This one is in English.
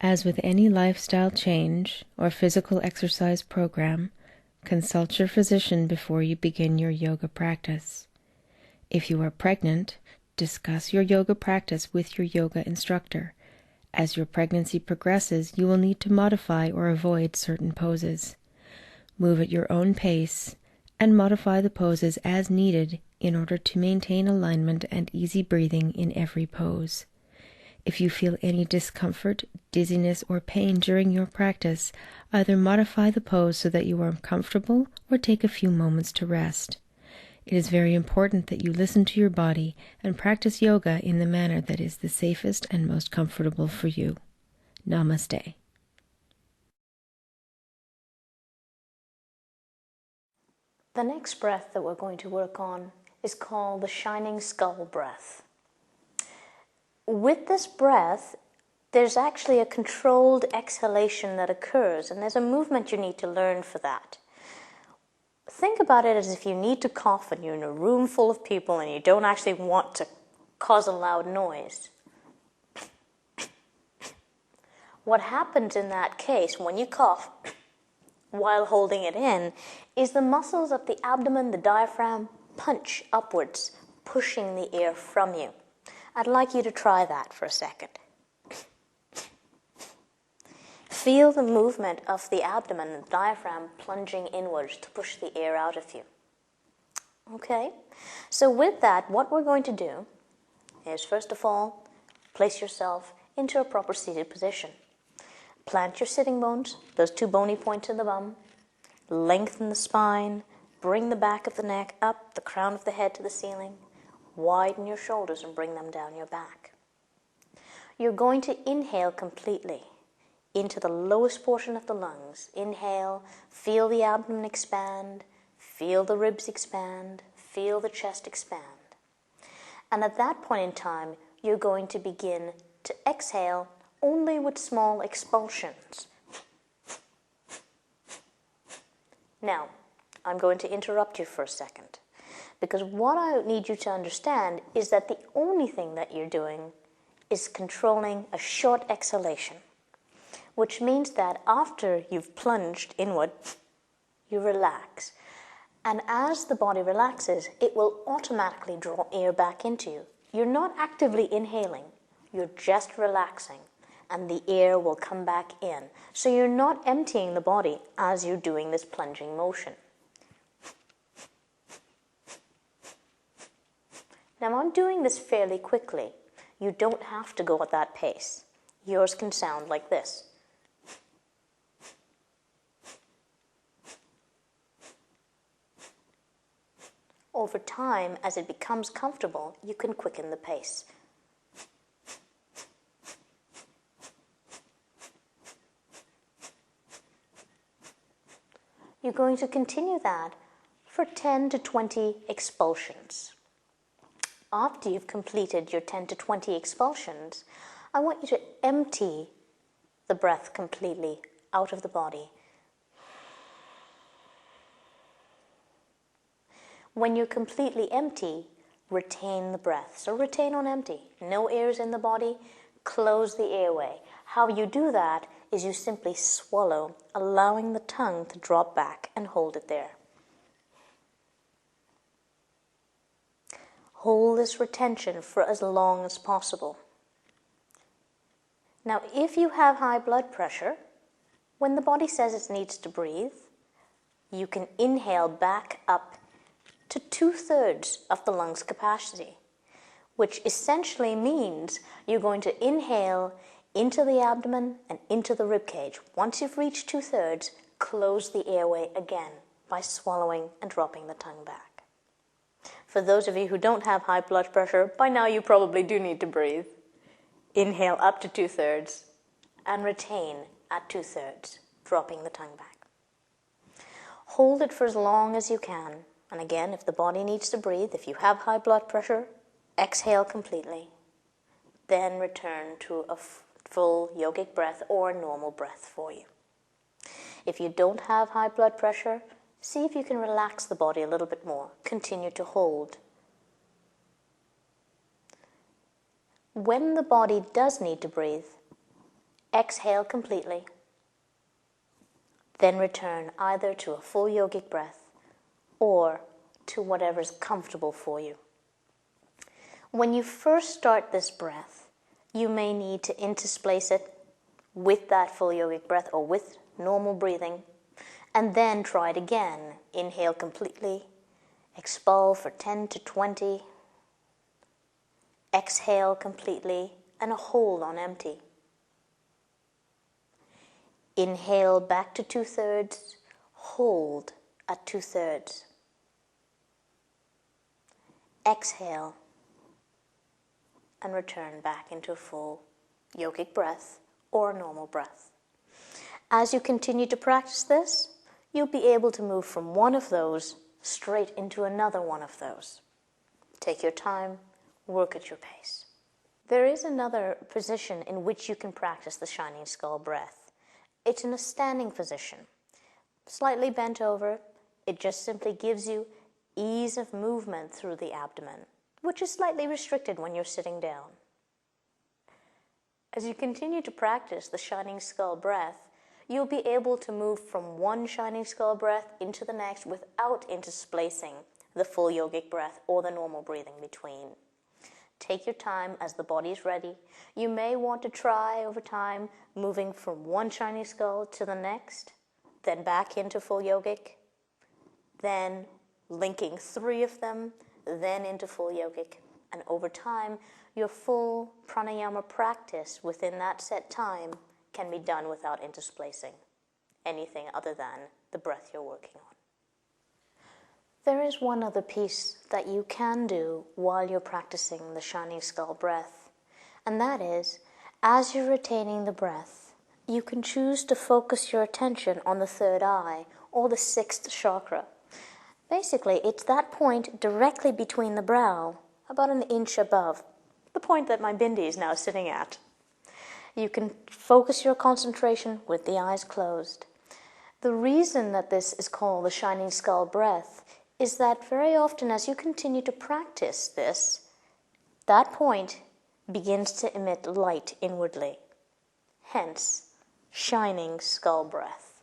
As with any lifestyle change or physical exercise program, consult your physician before you begin your yoga practice. If you are pregnant, discuss your yoga practice with your yoga instructor. As your pregnancy progresses, you will need to modify or avoid certain poses. Move at your own pace and modify the poses as needed in order to maintain alignment and easy breathing in every pose. If you feel any discomfort, dizziness, or pain during your practice, either modify the pose so that you are comfortable or take a few moments to rest. It is very important that you listen to your body and practice yoga in the manner that is the safest and most comfortable for you. Namaste. The next breath that we're going to work on is called the shining skull breath. With this breath, there's actually a controlled exhalation that occurs, and there's a movement you need to learn for that. Think about it as if you need to cough and you're in a room full of people and you don't actually want to cause a loud noise. What happens in that case when you cough while holding it in is the muscles of the abdomen, the diaphragm, punch upwards, pushing the air from you. I'd like you to try that for a second. Feel the movement of the abdomen and the diaphragm plunging inwards to push the air out of you. Okay? So with that, what we're going to do is, first of all, place yourself into a proper seated position. Plant your sitting bones, those two bony points in the bum. Lengthen the spine. Bring the back of the neck up, the crown of the head to the ceiling. Widen your shoulders and bring them down your back. You're going to inhale completely into the lowest portion of the lungs. Inhale, feel the abdomen expand, feel the ribs expand, feel the chest expand. And at that point in time, you're going to begin to exhale only with small expulsions. Now, I'm going to interrupt you for a second, because what I need you to understand is that the only thing that you're doing is controlling a short exhalation, which means that after you've plunged inward, you relax. And as the body relaxes, it will automatically draw air back into you. You're not actively inhaling, you're just relaxing, and the air will come back in. So you're not emptying the body as you're doing this plunging motion. Now, I'm doing this fairly quickly. You don't have to go at that pace. Yours can sound like this. Over time, as it becomes comfortable, you can quicken the pace. You're going to continue that for 10 to 20 expulsions. After you've completed your 10 to 20 expulsions, I want you to empty the breath completely out of the body. When you're completely empty, retain the breath. So retain on empty. No air is in the body. Close the airway. How you do that is you simply swallow, allowing the tongue to drop back and hold it there. Hold this retention for as long as possible. Now, if you have high blood pressure, when the body says it needs to breathe, you can inhale back up to 2/3 of the lung's capacity, which essentially means you're going to inhale into the abdomen and into the rib cage. Once you've reached 2/3, close the airway again by swallowing and dropping the tongue back. For those of you who don't have high blood pressure, by now you probably do need to breathe. Inhale up to 2/3 and retain at 2/3, dropping the tongue back. Hold it for as long as you can. And again, if the body needs to breathe, if you have high blood pressure, exhale completely. Then return to a full yogic breath or a normal breath for you. If you don't have high blood pressure, see if you can relax the body a little bit more. Continue to hold. When the body does need to breathe, Exhale completely. Then return either to a full yogic breath or to whatever's comfortable for you. When you first start this breath, you may need to intersplice it with that full yogic breath or with normal breathing, and then try it again. Inhale completely, expel for 10 to 20, exhale completely, and a hold on empty. Inhale back to 2/3, hold at 2/3. Exhale and return back into a full yogic breath or a normal breath. As you continue to practice this, you'll be able to move from one of those straight into another one of those. Take your time, work at your pace. There is another position in which you can practice the shining skull breath. It's in a standing position. Slightly bent over, it just simply gives you ease of movement through the abdomen, which is slightly restricted when you're sitting down. As you continue to practice the shining skull breath, you'll be able to move from one shining skull breath into the next without intersplicing the full yogic breath or the normal breathing between. Take your time as the body's ready. You may want to try over time moving from one shining skull to the next, then back into full yogic, then linking 3 of them, then into full yogic. And over time, your full pranayama practice within that set time can be done without intersplicing anything other than the breath you're working on. There is one other piece that you can do while you're practicing the shining skull breath, and that is, as you're retaining the breath, you can choose to focus your attention on the 3rd eye or the 6th chakra. Basically, it's that point directly between the brow, about an inch above, the point that my bindi is now sitting at. You can focus your concentration with the eyes closed. The reason that this is called the shining skull breath is that very often as you continue to practice this, that point begins to emit light inwardly. Hence, shining skull breath.